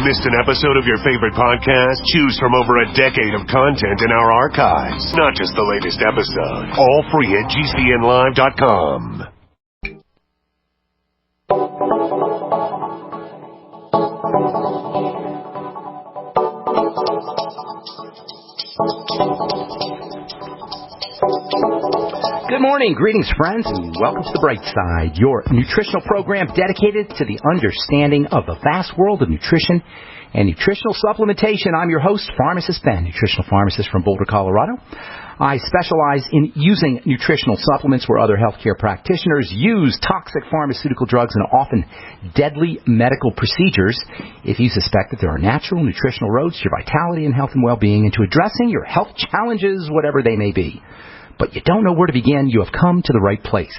Missed an episode of your favorite podcast? Choose from over a decade of content in our archives. Not just the latest episode. All free at GCNlive.com. Good morning, greetings friends, and welcome to the Brightside, your nutritional program dedicated to the understanding of the vast world of nutrition and nutritional supplementation. I'm your host, Pharmacist Ben, nutritional pharmacist from Boulder, Colorado. I specialize in using nutritional supplements where other healthcare practitioners use toxic pharmaceutical drugs and often deadly medical procedures. If you suspect that there are natural nutritional roads to your vitality and health and well-being and to addressing your health challenges, whatever they may be, but you don't know where to begin, you have come to the right place.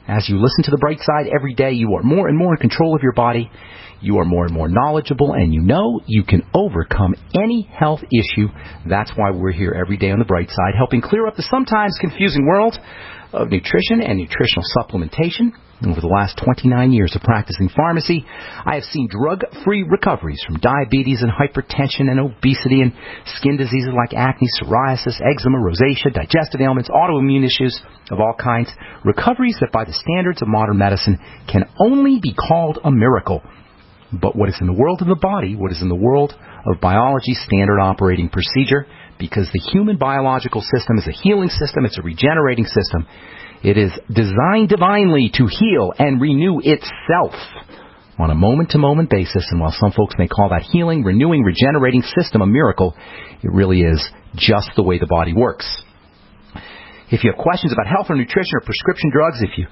As you listen to the Bright Side every day, you are more and more in control of your body. You are more and more knowledgeable, and you know you can overcome any health issue. That's why we're here every day on the Bright Side, helping clear up the sometimes confusing world of nutrition and nutritional supplementation. Over the last 29 years of practicing pharmacy, I have seen drug-free recoveries from diabetes and hypertension and obesity and skin diseases like acne, psoriasis, eczema, rosacea, digestive ailments, autoimmune issues of all kinds. Recoveries that by the standards of modern medicine can only be called a miracle. But what is in the world of the body, what is in the world of biology, standard operating procedure, because the human biological system is a healing system, it's a regenerating system. It is designed divinely to heal and renew itself on a moment-to-moment basis. And while some folks may call that healing, renewing, regenerating system a miracle, it really is just the way the body works. If you have questions about health or nutrition or prescription drugs, if you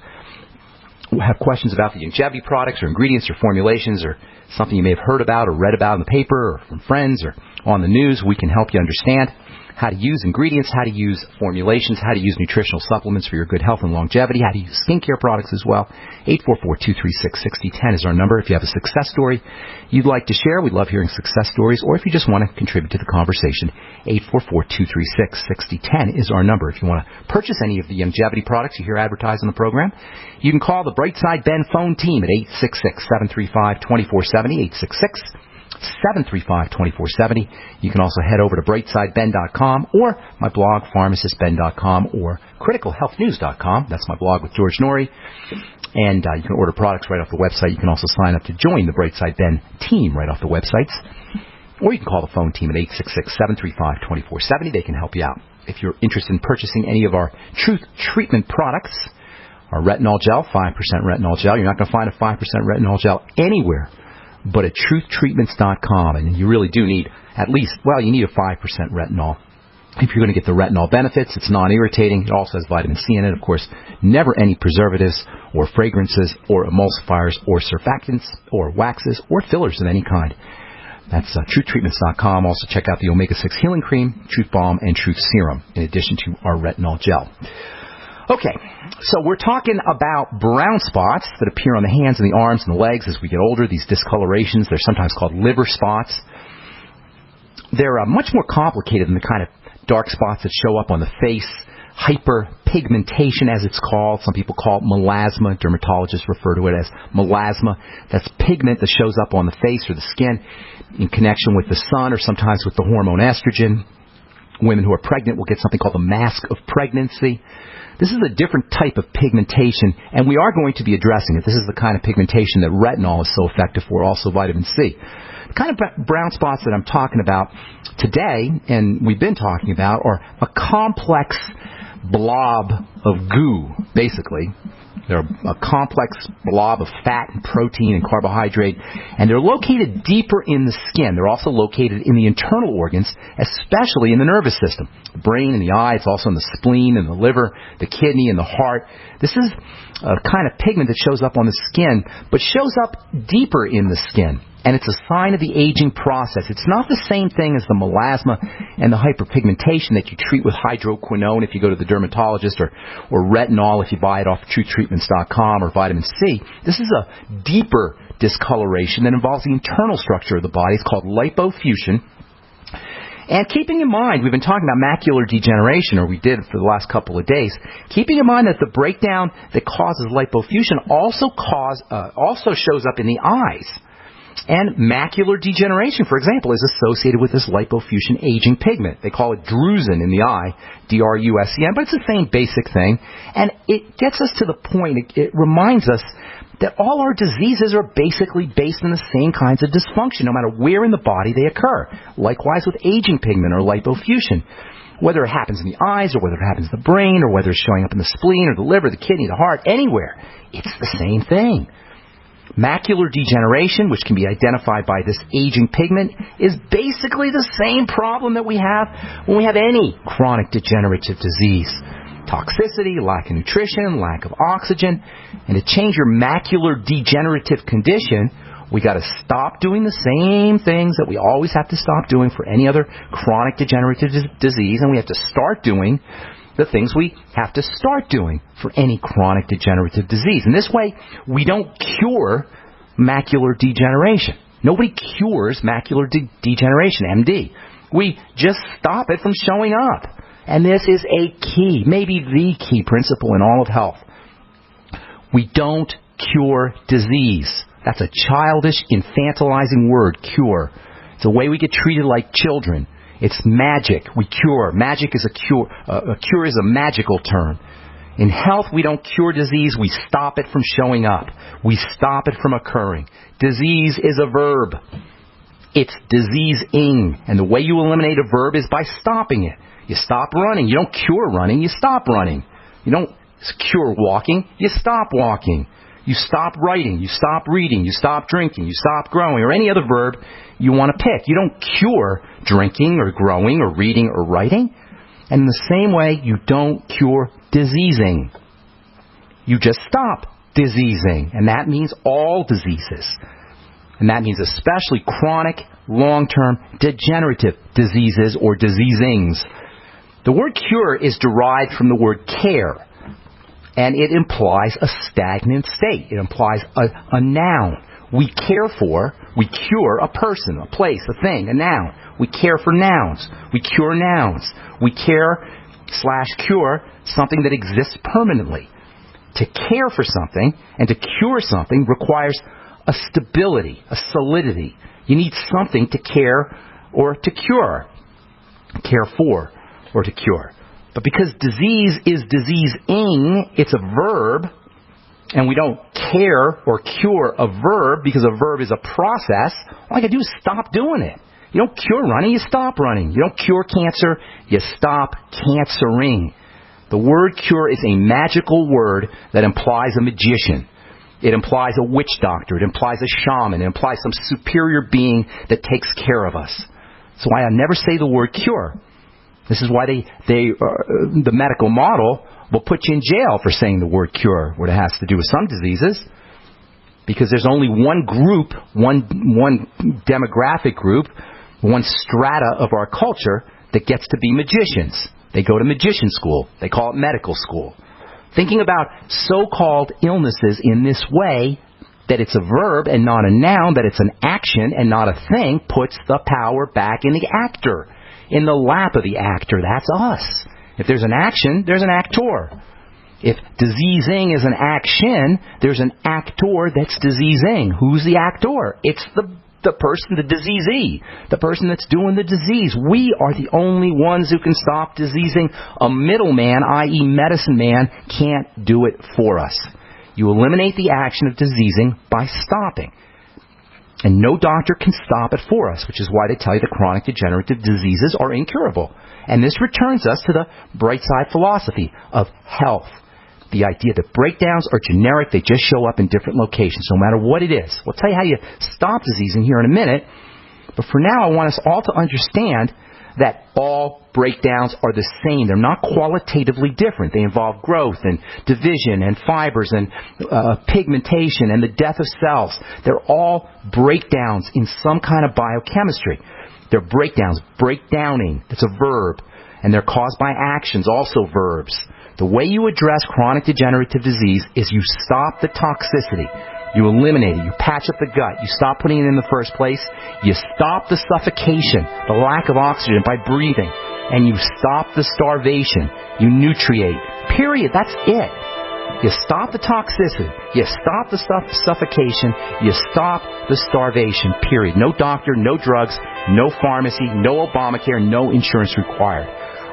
have questions about the longevity products or ingredients or formulations or something you may have heard about or read about in the paper or from friends or on the news, we can help you understand how to use ingredients, how to use formulations, how to use nutritional supplements for your good health and longevity, how to use skincare products as well. 844-236-6010 is our number. If you have a success story you'd like to share, we'd love hearing success stories, or if you just want to contribute to the conversation, 844-236-6010 is our number. If you want to purchase any of the longevity products you hear advertised on the program, you can call the Brightside Ben phone team at 866-735-2470, 866-735-2470. You can also head over to brightsideben.com or my blog, pharmacistben.com, or criticalhealthnews.com. That's my blog with George Norrie. And you can order products right off the website. You can also sign up to join the Brightside Ben team right off the websites. Or you can call the phone team at 866-735-2470. They can help you out. If you're interested in purchasing any of our Truth Treatment products, our retinol gel, 5% retinol gel, you're not going to find a 5% retinol gel anywhere but at truthtreatments.com. And you really do need you need a 5% retinol. If you're going to get the retinol benefits, it's non-irritating. It also has vitamin C in it. Of course, never any preservatives or fragrances or emulsifiers or surfactants or waxes or fillers of any kind. That's truthtreatments.com. Also check out the Omega-6 Healing Cream, Truth Balm, and Truth Serum, in addition to our retinol gel. Okay, so we're talking about brown spots that appear on the hands and the arms and the legs as we get older, these discolorations. They're sometimes called liver spots. They're much more complicated than the kind of dark spots that show up on the face. Hyperpigmentation, as it's called. Some people call it melasma. Dermatologists refer to it as melasma. That's pigment that shows up on the face or the skin in connection with the sun or sometimes with the hormone estrogen. Women who are pregnant will get something called the mask of pregnancy. This is a different type of pigmentation, and we are going to be addressing it. This is the kind of pigmentation that retinol is so effective for, also vitamin C. The kind of brown spots that I'm talking about today, and we've been talking about, are a complex blob of goo, basically. They're a complex blob of fat and protein and carbohydrate, and they're located deeper in the skin. They're also located in the internal organs, especially in the nervous system. The brain and the eye, it's also in the spleen and the liver, the kidney and the heart. This is a kind of pigment that shows up on the skin, but shows up deeper in the skin. And it's a sign of the aging process. It's not the same thing as the melasma and the hyperpigmentation that you treat with hydroquinone if you go to the dermatologist, or retinol if you buy it off truthtreatments.com, or vitamin C. This is a deeper discoloration that involves the internal structure of the body. It's called lipofuscin. And keeping in mind, we've been talking about macular degeneration, or we did for the last couple of days, keeping in mind that the breakdown that causes lipofuscin also shows up in the eyes. And macular degeneration, for example, is associated with this lipofuscin aging pigment. They call it drusen in the eye, D-R-U-S-E-N, but it's the same basic thing. And it gets us to the point, it reminds us that all our diseases are basically based on the same kinds of dysfunction, no matter where in the body they occur. Likewise with aging pigment or lipofuscin. Whether it happens in the eyes or whether it happens in the brain or whether it's showing up in the spleen or the liver, the kidney, the heart, anywhere, it's the same thing. Macular degeneration, which can be identified by this aging pigment, is basically the same problem that we have when we have any chronic degenerative disease. Toxicity, lack of nutrition, lack of oxygen. And to change your macular degenerative condition, we got to stop doing the same things that we always have to stop doing for any other chronic degenerative disease, and we have to start doing the things we have to start doing for any chronic degenerative disease. And this way, we don't cure macular degeneration. Nobody cures macular degeneration, MD. We just stop it from showing up. And this is a key, maybe the key principle in all of health. We don't cure disease. That's a childish, infantilizing word, cure. It's a way we get treated like children. It's magic. We cure. Magic is a cure. A cure is a magical term. In health, we don't cure disease. We stop it from showing up. We stop it from occurring. Disease is a verb. It's diseasing. And the way you eliminate a verb is by stopping it. You stop running. You don't cure running. You stop running. You don't cure walking. You stop walking. You stop writing. You stop reading. You stop drinking. You stop growing, or any other verb you want to pick. You don't cure drinking or growing or reading or writing. And in the same way, you don't cure diseasing. You just stop diseasing. And that means all diseases. And that means especially chronic, long-term, degenerative diseases or diseasings. The word cure is derived from the word care. And it implies a stagnant state. It implies a noun. We care for, we cure a person, a place, a thing, a noun. We care for nouns. We cure nouns. We care/cure something that exists permanently. To care for something and to cure something requires a stability, a solidity. You need something to care or to cure. Care for or to cure. But because disease is diseasing, it's a verb, and we don't care or cure a verb because a verb is a process, all I got to do is stop doing it. You don't cure running, you stop running. You don't cure cancer, you stop cancering. The word cure is a magical word that implies a magician. It implies a witch doctor. It implies a shaman. It implies some superior being that takes care of us. That's why I never say the word cure. This is why the medical model will put you in jail for saying the word cure, what it has to do with some diseases, because there's only one group, one demographic group, one strata of our culture that gets to be magicians. They go to magician school. They call it medical school. Thinking about so-called illnesses in this way, that it's a verb and not a noun, that it's an action and not a thing, puts the power back in the actor. In the lap of the actor. That's us. If there's an action, there's an actor. If diseasing is an action, there's an actor that's diseasing. Who's the actor? It's the person, the diseasee, the person that's doing the disease. We are the only ones who can stop diseasing. A middleman, i.e. medicine man, can't do it for us. You eliminate the action of diseasing by stopping. And no doctor can stop it for us, which is why they tell you the chronic degenerative diseases are incurable. And this returns us to the Brightside philosophy of health. The idea that breakdowns are generic, they just show up in different locations, no matter what it is. We'll tell you how you stop diseasing here in a minute. But for now, I want us all to understand that all breakdowns are the same. They're not qualitatively different. They involve growth and division and fibers and pigmentation and the death of cells. They're all breakdowns in some kind of biochemistry. They're breakdowns, breakdowning, it's a verb. And they're caused by actions, also verbs. The way you address chronic degenerative disease is you stop the toxicity. You eliminate it. You patch up the gut. You stop putting it in the first place. You stop the suffocation, the lack of oxygen by breathing. And you stop the starvation. You nutriate. Period. That's it. You stop the toxicity. You stop the suffocation. You stop the starvation, period. No doctor, no drugs, no pharmacy, no Obamacare, no insurance required.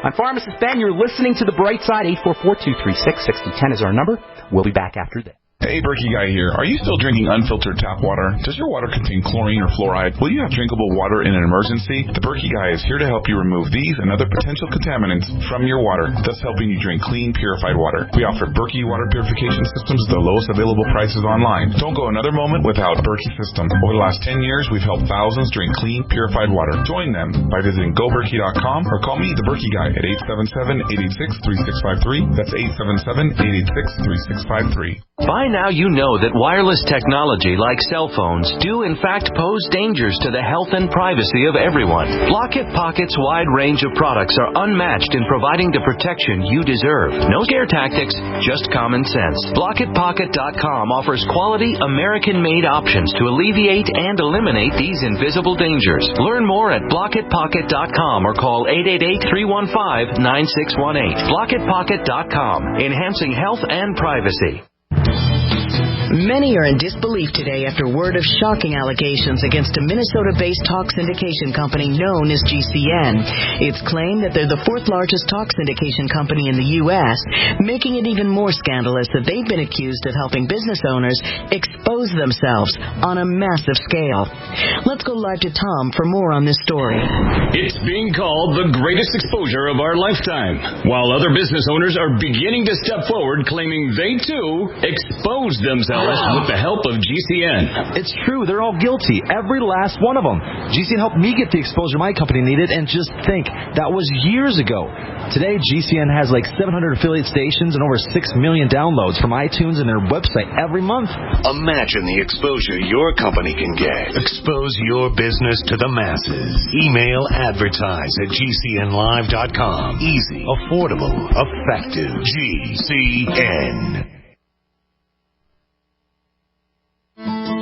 I'm Pharmacist Ben. You're listening to The Brightside. 844-236-6010 is our number. We'll be back after this. Hey, Berkey Guy here. Are you still drinking unfiltered tap water? Does your water contain chlorine or fluoride? Will you have drinkable water in an emergency? The Berkey Guy is here to help you remove these and other potential contaminants from your water, thus helping you drink clean, purified water. We offer Berkey water purification systems at the lowest available prices online. Don't go another moment without Berkey system. Over the last 10 years, we've helped thousands drink clean, purified water. Join them by visiting goberkey.com or call me, the Berkey Guy, at 877-886-3653. That's 877-886-3653. By now you know that wireless technology like cell phones do in fact pose dangers to the health and privacy of everyone. Blockit Pocket's wide range of products are unmatched in providing the protection you deserve. No scare tactics, just common sense. BlockitPocket.com offers quality American-made options to alleviate and eliminate these invisible dangers. Learn more at BlockitPocket.com or call 888-315-9618. BlockitPocket.com, enhancing health and privacy. Many are in disbelief today after word of shocking allegations against a Minnesota-based talc syndication company known as GCN. It's claimed that they're the fourth largest talc syndication company in the U.S., making it even more scandalous that they've been accused of helping business owners expose themselves on a massive scale. Let's go live to Tom for more on this story. It's being called the greatest exposure of our lifetime, while other business owners are beginning to step forward claiming they, too, exposed themselves with the help of GCN. It's true. They're all guilty. Every last one of them. GCN helped me get the exposure my company needed, and just think, that was years ago. Today, GCN has like 700 affiliate stations and over 6 million downloads from iTunes and their website every month. Imagine the exposure your company can get. Expose your business to the masses. Email advertise at GCNlive.com. Easy, affordable, effective. GCN.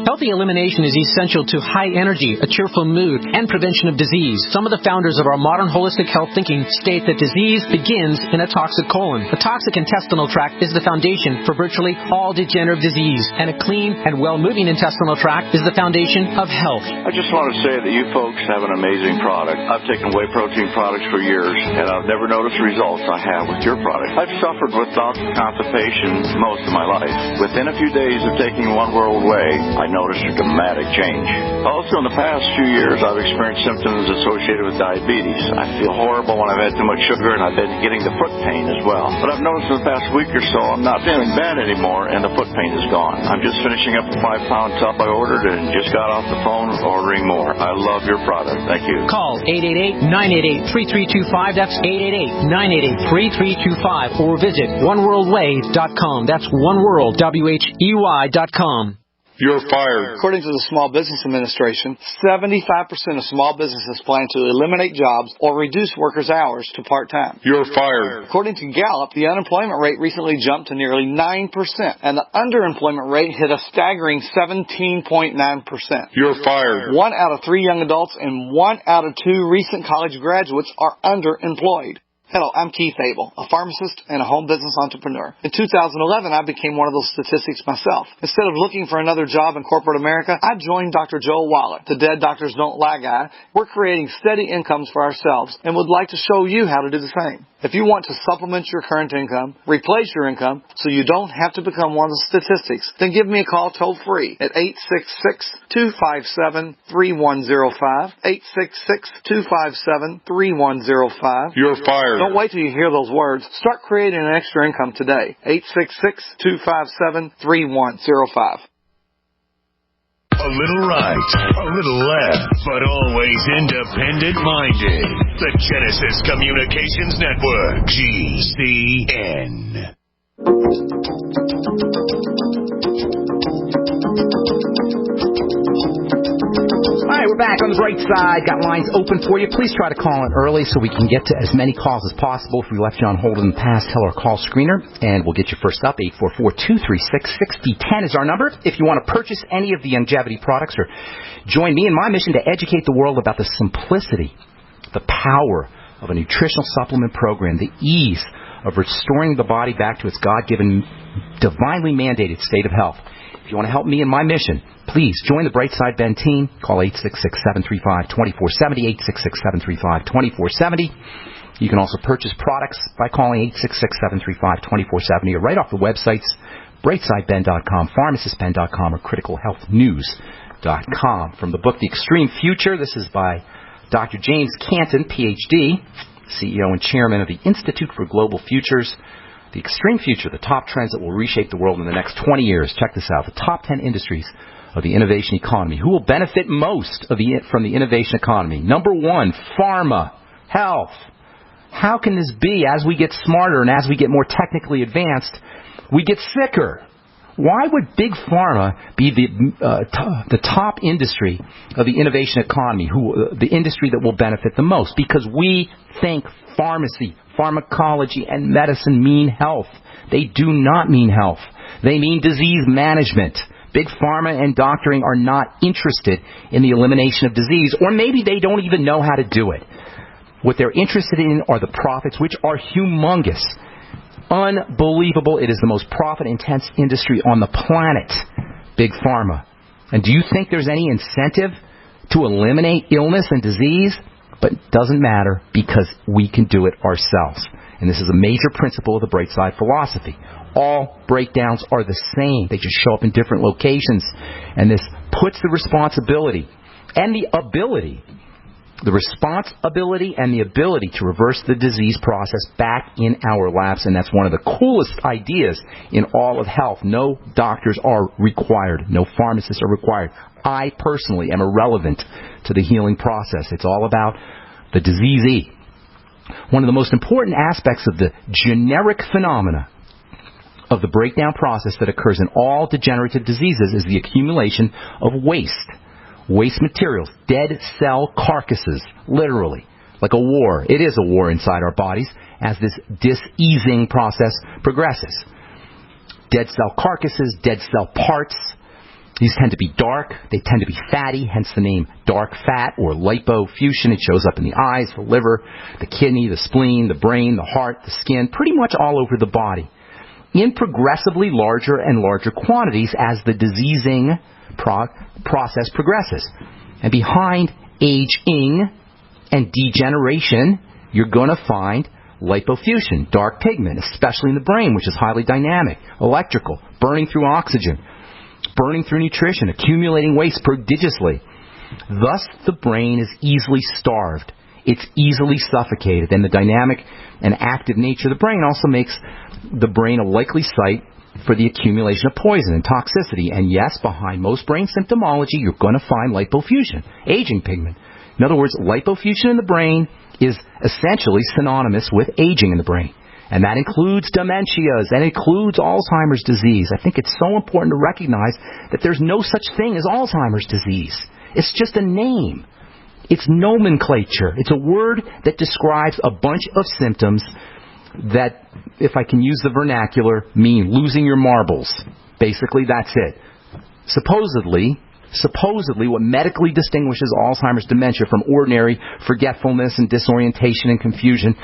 Healthy elimination is essential to high energy, a cheerful mood, and prevention of disease. Some of the founders of our modern holistic health thinking state that disease begins in a toxic colon. The toxic intestinal tract is the foundation for virtually all degenerative disease, and a clean and well-moving intestinal tract is the foundation of health. I just want to say that you folks have an amazing product. I've taken whey protein products for years, and I've never noticed the results I have with your product. I've suffered with bouts of constipation most of my life. Within a few days of taking One World Whey, I noticed a dramatic change. Also, in the past few years, I've experienced symptoms associated with diabetes. I feel horrible when I've had too much sugar, and I've been getting the foot pain as well. But I've noticed in the past week or so, I'm not feeling bad anymore, and the foot pain is gone. I'm just finishing up a 5-pound tub I ordered and just got off the phone ordering more. I love your product. Thank you. Call 888-988-3325. That's 888-988-3325. Or visit oneworldway.com. That's oneworld, WHEY.com. You're fired. According to the Small Business Administration, 75% of small businesses plan to eliminate jobs or reduce workers' hours to part-time. You're fired. According to Gallup, the unemployment rate recently jumped to nearly 9%, and the underemployment rate hit a staggering 17.9%. You're fired. 1 out of 3 young adults and 1 out of 2 recent college graduates are underemployed. Hello, I'm Keith Abel, a pharmacist and a home business entrepreneur. In 2011, I became one of those statistics myself. Instead of looking for another job in corporate America, I joined Dr. Joel Waller, the Dead Doctors Don't Lie guy. We're creating steady incomes for ourselves and would like to show you how to do the same. If you want to supplement your current income, replace your income, so you don't have to become one of the statistics, then give me a call toll-free at 866-257-3105, 866-257-3105. You're fired. Don't wait till you hear those words. Start creating an extra income today. 866-257-3105. A little right, a little left, but always independent-minded. The Genesis Communications Network, GCN. All right, we're back on the bright side. Got lines open for you. Please try to call in early so we can get to as many calls as possible. If we left you on hold in the past, tell our call screener, and we'll get you first up. 844-236-6010 is our number. If you want to purchase any of the longevity products or join me in my mission to educate the world about the simplicity, the power of a nutritional supplement program, the ease of restoring the body back to its God-given, divinely mandated state of health. If you want to help me in my mission, please join the Brightside Ben team. Call 866-735-2470, 866-735-2470. You can also purchase products by calling 866-735-2470 or right off the websites, brightsideben.com, pharmacistben.com, or criticalhealthnews.com. From the book The Extreme Future, this is by Dr. James Canton, Ph.D., CEO and Chairman of the Institute for Global Futures. The Extreme Future, the top trends that will reshape the world in the next 20 years. Check this out. The top 10 industries of the innovation economy. Who will benefit most from the innovation economy? Number 1, pharma, health. How can this be? As we get smarter and as we get more technically advanced, we get sicker. Why would big pharma be the top industry of the innovation economy, the industry that will benefit the most? Because we think pharmacy, pharmacology, and medicine mean health. They do not mean health. They mean disease management. Big pharma and doctoring are not interested in the elimination of disease, or maybe they don't even know how to do it. What they're interested in are the profits, which are humongous. Unbelievable. It is the most profit-intense industry on the planet, big pharma. And do you think there's any incentive to eliminate illness and disease? But it doesn't matter because we can do it ourselves. And this is a major principle of the Brightside philosophy. All breakdowns are the same. They just show up in different locations. And this puts the responsibility and the ability to reverse the disease process back in our labs, and that's one of the coolest ideas in all of health. No doctors are required. No pharmacists are required. I personally am irrelevant to the healing process. It's all about the diseasee. One of the most important aspects of the generic phenomena of the breakdown process that occurs in all degenerative diseases is the accumulation of waste. Waste materials, dead cell carcasses, literally, like a war. It is a war inside our bodies as this diseasing process progresses. Dead cell carcasses, dead cell parts, these tend to be dark, they tend to be fatty, hence the name dark fat or lipofuscin. It shows up in the eyes, the liver, the kidney, the spleen, the brain, the heart, the skin, pretty much all over the body, in progressively larger and larger quantities as the diseasing process progresses. And behind aging and degeneration, you're going to find lipofuscin, dark pigment, especially in the brain, which is highly dynamic, electrical, burning through oxygen, burning through nutrition, accumulating waste prodigiously. Thus, the brain is easily starved. It's easily suffocated, and the dynamic and active nature of the brain also makes the brain a likely site for the accumulation of poison and toxicity. And yes, behind most brain symptomology, you're going to find lipofuscin, aging pigment. In other words, lipofuscin in the brain is essentially synonymous with aging in the brain. And that includes dementias, and includes Alzheimer's disease. I think it's so important to recognize that there's no such thing as Alzheimer's disease. It's just a name. It's nomenclature. It's a word that describes a bunch of symptoms that, if I can use the vernacular, mean losing your marbles. Basically, that's it. Supposedly, what medically distinguishes Alzheimer's dementia from ordinary forgetfulness and disorientation and confusion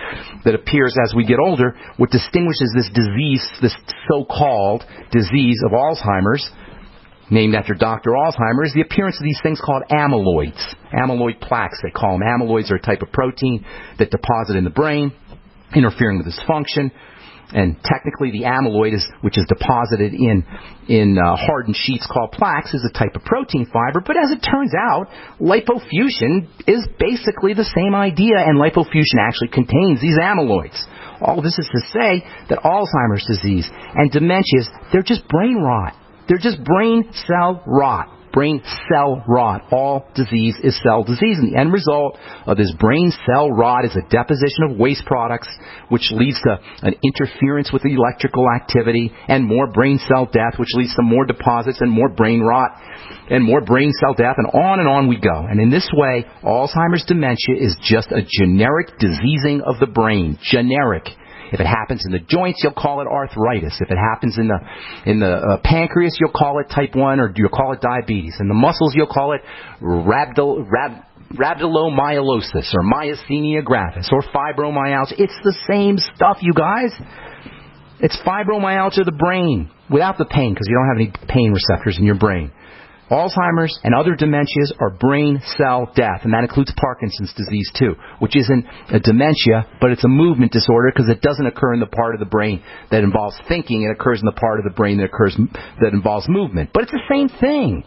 that appears as we get older, what distinguishes this disease, this so-called disease of Alzheimer's, named after Dr. Alzheimer, is the appearance of these things called amyloids. Amyloid plaques, they call them. Amyloids are a type of protein that deposit in the brain, interfering with its function. And technically the amyloid, which is deposited in hardened sheets called plaques, is a type of protein fiber. But as it turns out, lipofuscin is basically the same idea, and lipofuscin actually contains these amyloids. All this is to say that Alzheimer's disease and dementias, they're just brain rot. They're just brain cell rot. Brain cell rot. All disease is cell disease. And the end result of this brain cell rot is a deposition of waste products, which leads to an interference with the electrical activity, and more brain cell death, which leads to more deposits and more brain rot and more brain cell death, and on we go. And in this way, Alzheimer's dementia is just a generic diseasing of the brain. Generic. If it happens in the joints, you'll call it arthritis. If it happens in the pancreas, you'll call it type 1, or you'll call it diabetes. In the muscles, you'll call it rhabdomyolysis or myasthenia gravis or fibromyalgia. It's the same stuff, you guys. It's fibromyalgia of the brain without the pain because you don't have any pain receptors in your brain. Alzheimer's and other dementias are brain cell death, and that includes Parkinson's disease too, which isn't a dementia, but it's a movement disorder because it doesn't occur in the part of the brain that involves thinking. It occurs in the part of the brain that involves movement. But it's the same thing.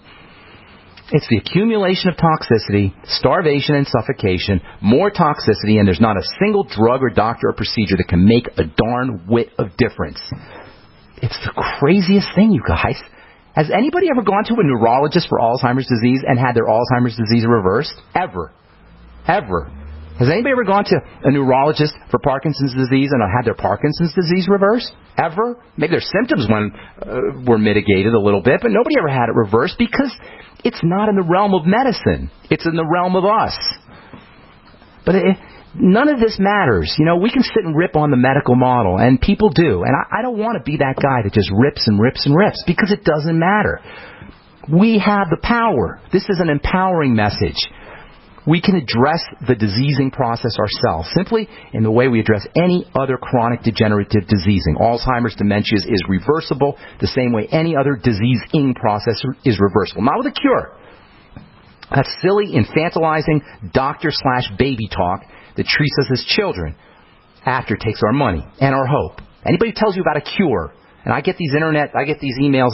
It's the accumulation of toxicity, starvation and suffocation, more toxicity, and there's not a single drug or doctor or procedure that can make a darn whit of difference. It's the craziest thing, you guys. Has anybody ever gone to a neurologist for Alzheimer's disease and had their Alzheimer's disease reversed? Ever. Has anybody ever gone to a neurologist for Parkinson's disease and had their Parkinson's disease reversed? Ever? Maybe their symptoms were mitigated a little bit, but nobody ever had it reversed because it's not in the realm of medicine. It's in the realm of us. But none of this matters. You know, we can sit and rip on the medical model, and people do. And I don't want to be that guy that just rips and rips and rips because it doesn't matter. We have the power. This is an empowering message. We can address the diseasing process ourselves, simply in the way we address any other chronic degenerative diseasing. Alzheimer's, dementias is reversible the same way any other diseasing process is reversible. Not with a cure. That's silly, infantilizing doctor/baby talk that treats us as children after it takes our money and our hope. Anybody who tells you about a cure, and I get these emails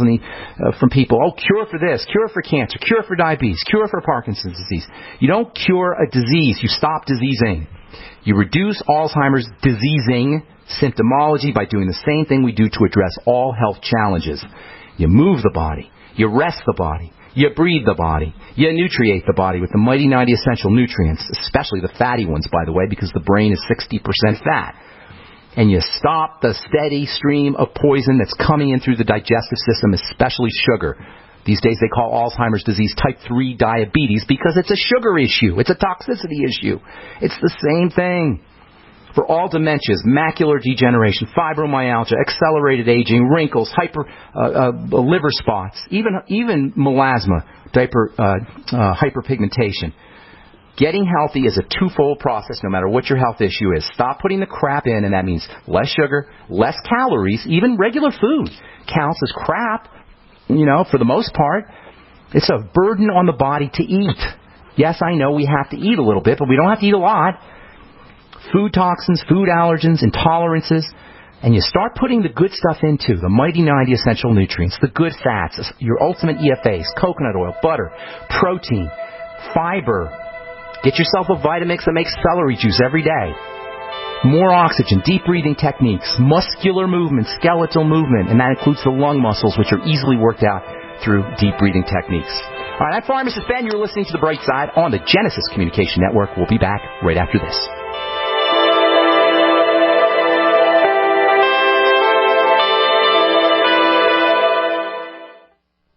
from people, cure for this, cure for cancer, cure for diabetes, cure for Parkinson's disease. You don't cure a disease, you stop diseasing. You reduce Alzheimer's diseasing symptomology by doing the same thing we do to address all health challenges. You move the body, you rest the body, you breathe the body. You nutriate the body with the mighty 90 essential nutrients, especially the fatty ones, by the way, because the brain is 60% fat. And you stop the steady stream of poison that's coming in through the digestive system, especially sugar. These days they call Alzheimer's disease type 3 diabetes because it's a sugar issue. It's a toxicity issue. It's the same thing. For all dementias, macular degeneration, fibromyalgia, accelerated aging, wrinkles, liver spots, even melasma, hyperpigmentation. Getting healthy is a twofold process no matter what your health issue is. Stop putting the crap in, and that means less sugar, less calories. Even regular food counts as crap, for the most part. It's a burden on the body to eat. Yes, I know we have to eat a little bit, but we don't have to eat a lot. Food toxins, food allergens, intolerances, and you start putting the good stuff into the mighty 90 essential nutrients, the good fats, your ultimate EFAs, coconut oil, butter, protein, fiber. Get yourself a Vitamix that makes celery juice every day. More oxygen, deep breathing techniques, muscular movement, skeletal movement, and that includes the lung muscles, which are easily worked out through deep breathing techniques. All right, I'm Pharmacist Ben. You're listening to The Bright Side on the Genesis Communication Network. We'll be back right after this.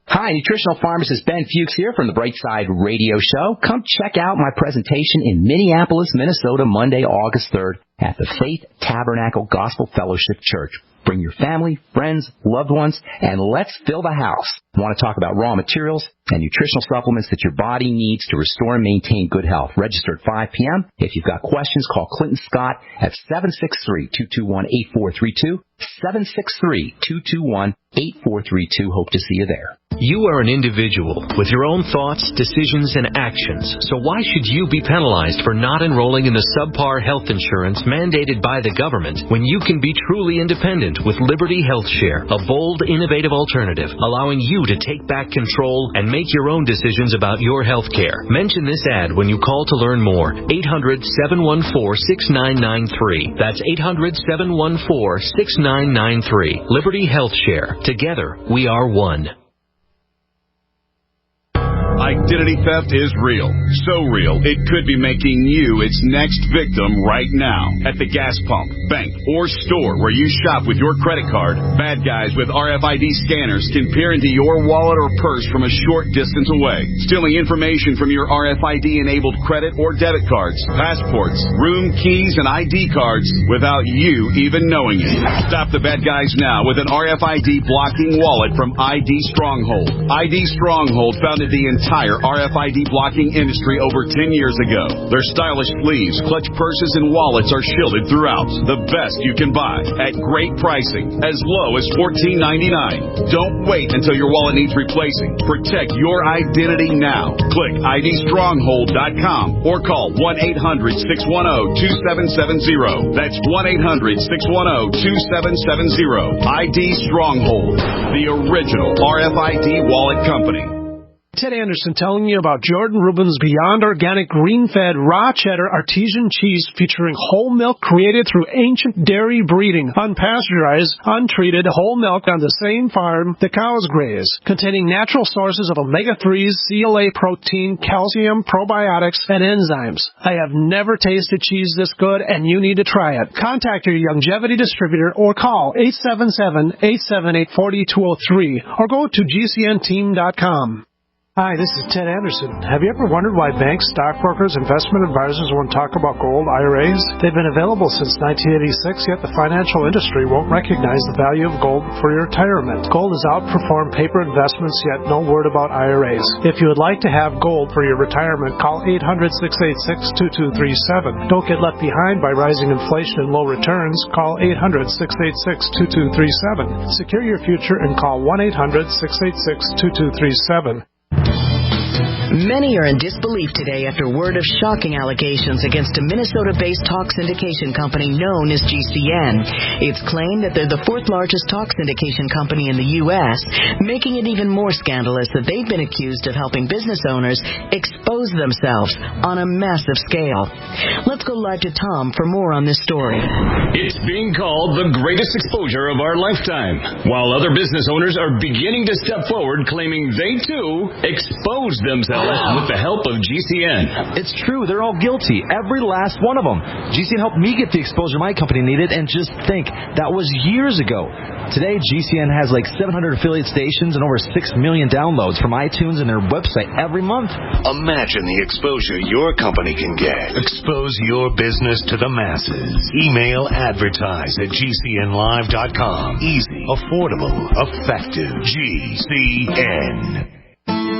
Hi, nutritional pharmacist Ben Fuchs here from the Brightside Radio Show. Come check out my presentation in Minneapolis, Minnesota, Monday, August 3rd at the Faith Tabernacle Gospel Fellowship Church. Bring your family, friends, loved ones, and let's fill the house. I want to talk about raw materials and nutritional supplements that your body needs to restore and maintain good health. Register at 5 p.m. If you've got questions, call Clinton Scott at 763-221-8432. 763-221-8432. Hope to see you there. You are an individual with your own thoughts, decisions, and actions. So why should you be penalized for not enrolling in the subpar health insurance mandated by the government when you can be truly independent with Liberty Health Share, a bold, innovative alternative allowing you to take back control and make your own decisions about your health care? Mention this ad when you call to learn more. 800-714-6993. That's 800-714-6993. Liberty Health Share. Together, we are one. Identity theft is real. So real, it could be making you its next victim right now. At the gas pump, bank, or store where you shop with your credit card, bad guys with RFID scanners can peer into your wallet or purse from a short distance away, stealing information from your RFID-enabled credit or debit cards, passports, room keys, and ID cards without you even knowing it. Stop the bad guys now with an RFID blocking wallet from ID Stronghold. ID Stronghold founded the entire entire RFID blocking industry over 10 years ago. Their stylish sleeves, clutch purses, and wallets are shielded throughout. The best you can buy at great pricing, as low as $14.99. Don't wait until your wallet needs replacing. Protect your identity now. Click IDstronghold.com or call 1-800-610-2770. That's 1-800-610-2770. ID Stronghold, the original RFID wallet company. Ted Anderson telling you about Jordan Rubin's Beyond Organic Green-Fed Raw Cheddar Artesian Cheese featuring whole milk created through ancient dairy breeding, unpasteurized, untreated whole milk on the same farm the cows graze, containing natural sources of omega-3s, CLA protein, calcium, probiotics, and enzymes. I have never tasted cheese this good, and you need to try it. Contact your Longevity distributor or call 877-878-4203 or go to gcnteam.com. Hi, this is Ted Anderson. Have you ever wondered why banks, stockbrokers, investment advisors won't talk about gold IRAs? They've been available since 1986, yet the financial industry won't recognize the value of gold for your retirement. Gold has outperformed paper investments, yet no word about IRAs. If you would like to have gold for your retirement, call 800-686-2237. Don't get left behind by rising inflation and low returns. Call 800-686-2237. Secure your future and call 1-800-686-2237. Many are in disbelief today after word of shocking allegations against a Minnesota-based tox syndication company known as GCN. It's claimed that they're the fourth largest tox syndication company in the U.S., making it even more scandalous that they've been accused of helping business owners expose themselves on a massive scale. Let's go live to Tom for more on this story. It's being called the greatest exposure of our lifetime, while other business owners are beginning to step forward claiming they, too, exposed themselves with the help of GCN. It's true. They're all guilty. Every last one of them. GCN helped me get the exposure my company needed, and just think, that was years ago. Today, GCN has like 700 affiliate stations and over 6 million downloads from iTunes and their website every month. Imagine the exposure your company can get. Expose your business to the masses. Email advertise at gcnlive.com. Easy, affordable, effective. GCN.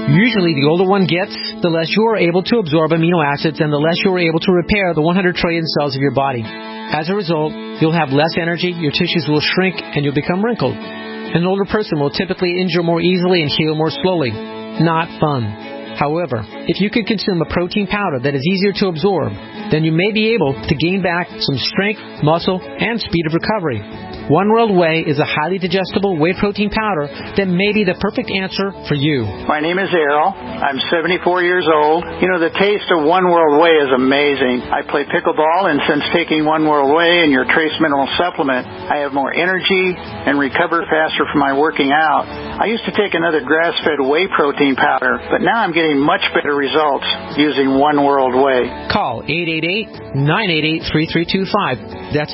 Usually, the older one gets, the less you are able to absorb amino acids and the less you are able to repair the 100 trillion cells of your body. As a result, you'll have less energy, your tissues will shrink, and you'll become wrinkled. An older person will typically injure more easily and heal more slowly. Not fun. However, if you could consume a protein powder that is easier to absorb, then you may be able to gain back some strength, muscle, and speed of recovery. One World Whey is a highly digestible whey protein powder that may be the perfect answer for you. My name is Errol. I'm 74 years old. You know, the taste of One World Whey is amazing. I play pickleball, and since taking One World Whey and your trace mineral supplement, I have more energy and recover faster from my working out. I used to take another grass-fed whey protein powder, but now I'm getting much better results using One World Whey. Call 888-988-3325. That's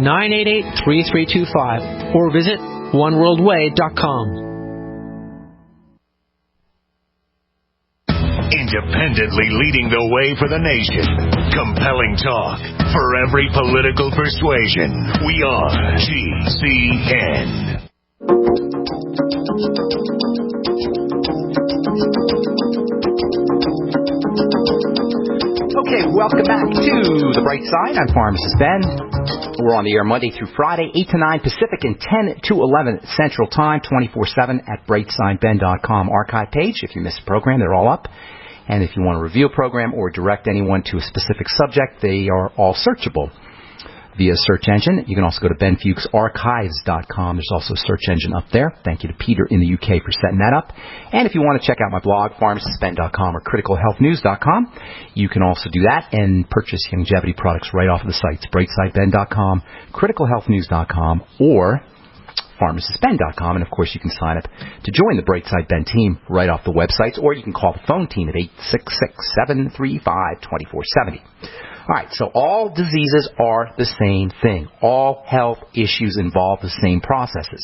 888-988-3325. Or visit oneworldway.com. Independently leading the way for the nation. Compelling talk for every political persuasion. We are GCN. Okay, welcome back to The Bright Side. I'm Pharmacist Ben. We're on the air Monday through Friday, 8 to 9 Pacific and 10 to 11 Central Time, 24/7 at brightsideben.com archive page. If you missed a program, they're all up. And if you want to review a program or direct anyone to a specific subject, they are all searchable via search engine. You can also go to benfuchsarchives.com. There's also a search engine up there. Thank you to Peter in the UK for setting that up. And if you want to check out my blog, pharmacistben.com or criticalhealthnews.com, you can also do that and purchase longevity products right off of the sites, brightsideben.com, criticalhealthnews.com, or pharmacistben.com. And, of course, you can sign up to join the Brightside Ben team right off the websites, or you can call the phone team at 866-735-2470. All right, so all diseases are the same thing. All health issues involve the same processes.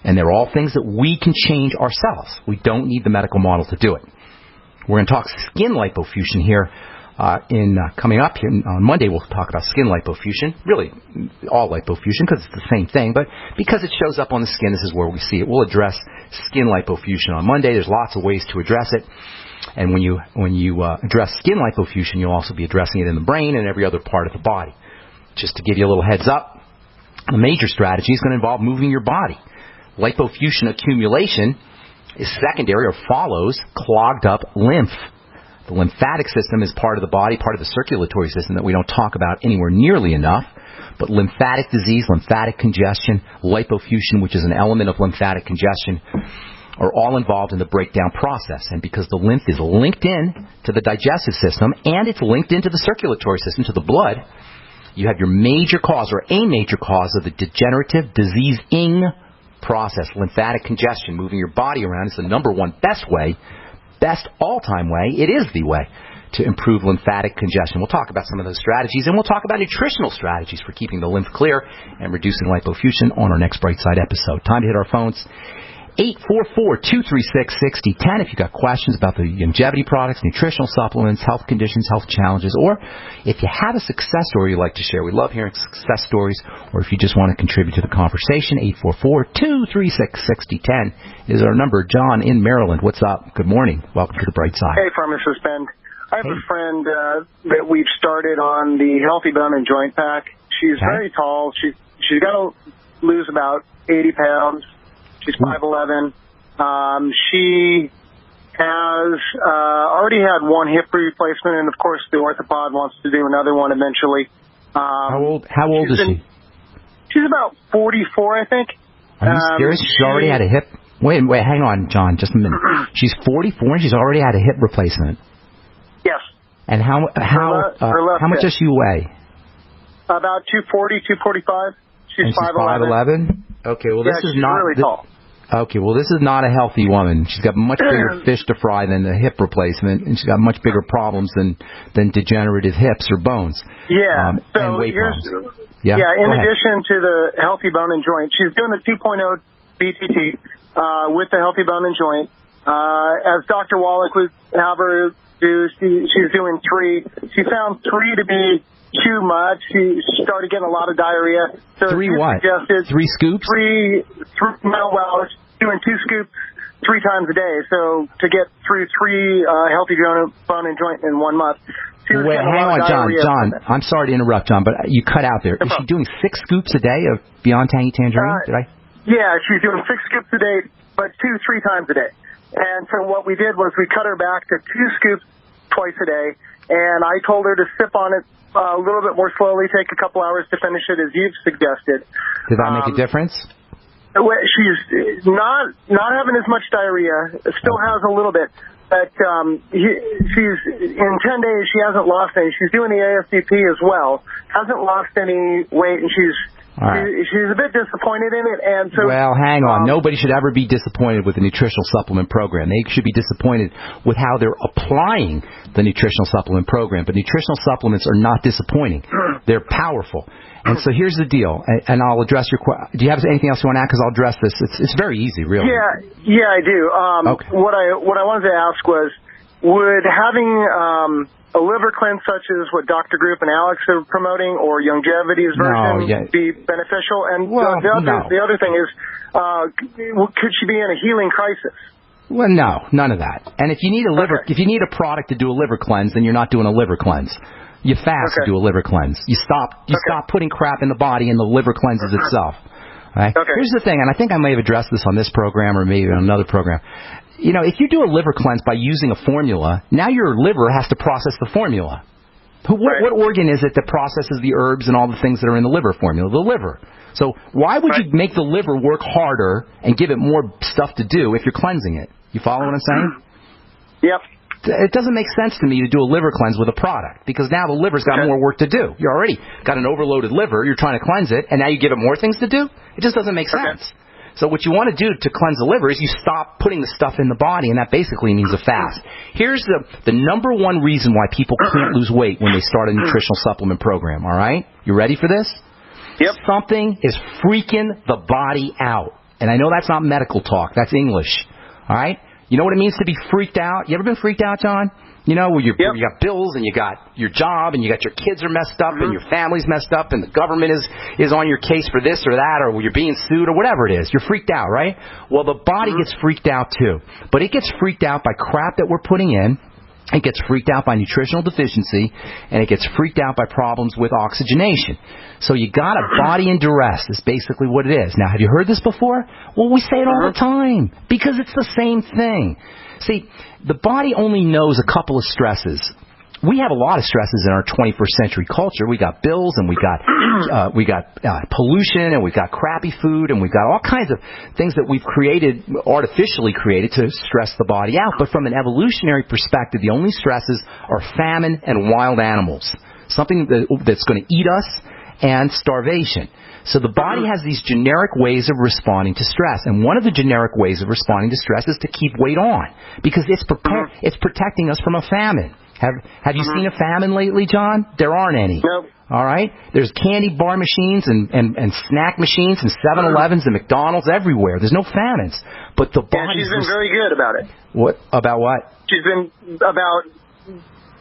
And they're all things that we can change ourselves. We don't need the medical model to do it. We're going to talk skin lipofusion here coming up here on Monday. We'll talk about skin lipofusion, really all lipofusion because it's the same thing. But because it shows up on the skin, this is where we see it. We'll address skin lipofusion on Monday. There's lots of ways to address it. And when you address skin lipofuscin, you'll also be addressing it in the brain and every other part of the body. Just to give you a little heads up, a major strategy is going to involve moving your body. Lipofuscin accumulation is secondary or follows clogged up lymph. The lymphatic system is part of the body, part of the circulatory system that we don't talk about anywhere nearly enough. But lymphatic disease, lymphatic congestion, lipofuscin, which is an element of lymphatic congestion, are all involved in the breakdown process. And because the lymph is linked in to the digestive system and it's linked into the circulatory system, to the blood, you have your major cause or a major cause of the degenerative diseasing process. Lymphatic congestion, moving your body around, is the number one best all-time way. It is the way to improve lymphatic congestion. We'll talk about some of those strategies, and we'll talk about nutritional strategies for keeping the lymph clear and reducing lipofuscin on our next Brightside episode. Time to hit our phones. 844-236-6010 if you've got questions about the longevity products, nutritional supplements, health conditions, health challenges, or if you have a success story you'd like to share. We love hearing success stories, or if you just want to contribute to the conversation, 844-236-6010 is our number. John in Maryland, what's up? Good morning. Welcome to the Brightside. Hey, Pharmacist Ben. I have a friend that we've started on the Healthy Bone and Joint Pack. She's very tall. She's got to lose about 80 pounds. She's 5'11". She has already had one hip replacement, and of course the orthopod wants to do another one eventually. How old is she? She's about 44, I think. Are you serious? She's already had a hip. Wait, hang on, John, just a minute. She's 44 and she's already had a hip replacement. Yes. And how much does she weigh? About 240, 245. She's 5'11". Okay, well this is not really tall. Okay, well this is not a healthy woman. She's got much bigger fish to fry than the hip replacement, and she's got much bigger problems than degenerative hips or bones. Yeah. And weight problems. In addition to the Healthy Bone and Joint, she's doing the 2.0 BTT with the Healthy Bone and Joint. As Dr. Wallach would have her do, she's doing 3. She found 3 to be too much. She started getting a lot of diarrhea. So 3 what? 3 scoops? Well, doing 2 scoops 3 times a day. So to get through 3 Healthy Bone and Joint in 1 month. Wait, hang on, John. I'm sorry to interrupt, John, but you cut out there. Is she doing 6 scoops a day of Beyond Tangy Tangerine? Yeah, she's doing 6 scoops a day, but 2-3 times a day. And so what we did was we cut her back to 2 scoops twice a day, and I told her to sip on it a little bit more slowly, take a couple hours to finish it as you've suggested. Did that make a difference? She's not having as much diarrhea, still has a little bit, but she's in 10 days she hasn't lost any. She's doing the ASDP as well, hasn't lost any weight, and she's a bit disappointed in it. And so, well, hang on. Nobody should ever be disappointed with the nutritional supplement program. They should be disappointed with how they're applying the nutritional supplement program. But nutritional supplements are not disappointing. They're powerful. And so here's the deal, and I'll address your question. Do you have anything else you want to add? Because I'll address this. It's very easy, really. Yeah, I do. Okay. What I wanted to ask was, would having a liver cleanse such as what Dr. Group and Alex are promoting, or Longevity's version, be beneficial? And the other thing is, could she be in a healing crisis? Well, no, none of that. And if you need if you need a product to do a liver cleanse, then you're not doing a liver cleanse. You fast to do a liver cleanse. You stop putting crap in the body, and the liver cleanses itself. Right? Here's the thing, and I think I may have addressed this on this program or maybe on another program. You know, if you do a liver cleanse by using a formula, now your liver has to process the formula. What organ is it that processes the herbs and all the things that are in the liver formula? The liver. So why would you make the liver work harder and give it more stuff to do if you're cleansing it? You follow what I'm saying? Yep. It doesn't make sense to me to do a liver cleanse with a product, because now the liver's got more work to do. You already got an overloaded liver, you're trying to cleanse it, and now you give it more things to do? It just doesn't make sense. So what you want to do to cleanse the liver is you stop putting the stuff in the body, and that basically means a fast. Here's the number one reason why people can't lose weight when they start a nutritional supplement program, all right? You ready for this? Yep. Something is freaking the body out. And I know that's not medical talk. That's English, all right? You know what it means to be freaked out? You ever been freaked out, John? You know, where you got bills and you got your job and you got your kids are messed up and your family's messed up and the government is on your case for this or that, or you're being sued or whatever it is. You're freaked out, right? Well, the body gets freaked out too. But it gets freaked out by crap that we're putting in. It gets freaked out by nutritional deficiency, and it gets freaked out by problems with oxygenation. So you got a body in duress is basically what it is. Now, have you heard this before? Well, we say it all the time because it's the same thing. See, the body only knows a couple of stresses. We have a lot of stresses in our 21st century culture. We got bills, and we got pollution, and we've got crappy food, and we've got all kinds of things that we've artificially created to stress the body out. But from an evolutionary perspective, the only stresses are famine and wild animals, something that's going to eat us, and starvation. So the body has these generic ways of responding to stress, and one of the generic ways of responding to stress is to keep weight on, because it's protecting us from a famine. Have you seen a famine lately, John? There aren't any. Nope. All right? There's candy bar machines and snack machines and 7-Elevens and McDonald's everywhere. There's no famines. But the body... she's been very good about it. What? About what? She's been about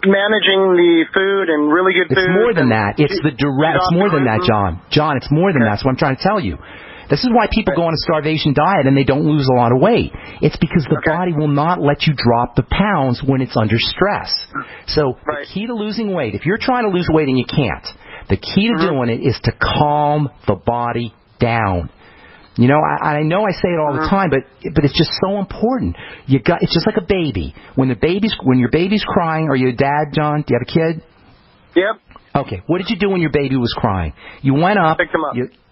managing the food and really good food. It's more than that. It's the direct... It's more than that, John. John, it's more than that. That's what I'm trying to tell you. This is why people go on a starvation diet and they don't lose a lot of weight. It's because the body will not let you drop the pounds when it's under stress. So the key to losing weight, if you're trying to lose weight and you can't, the key to doing it is to calm the body down. You know, I know I say it all the time, but it's just so important. It's just like a baby. When your baby's crying, are you a dad, John? Do you have a kid? Yep. Okay, what did you do when your baby was crying? You went up,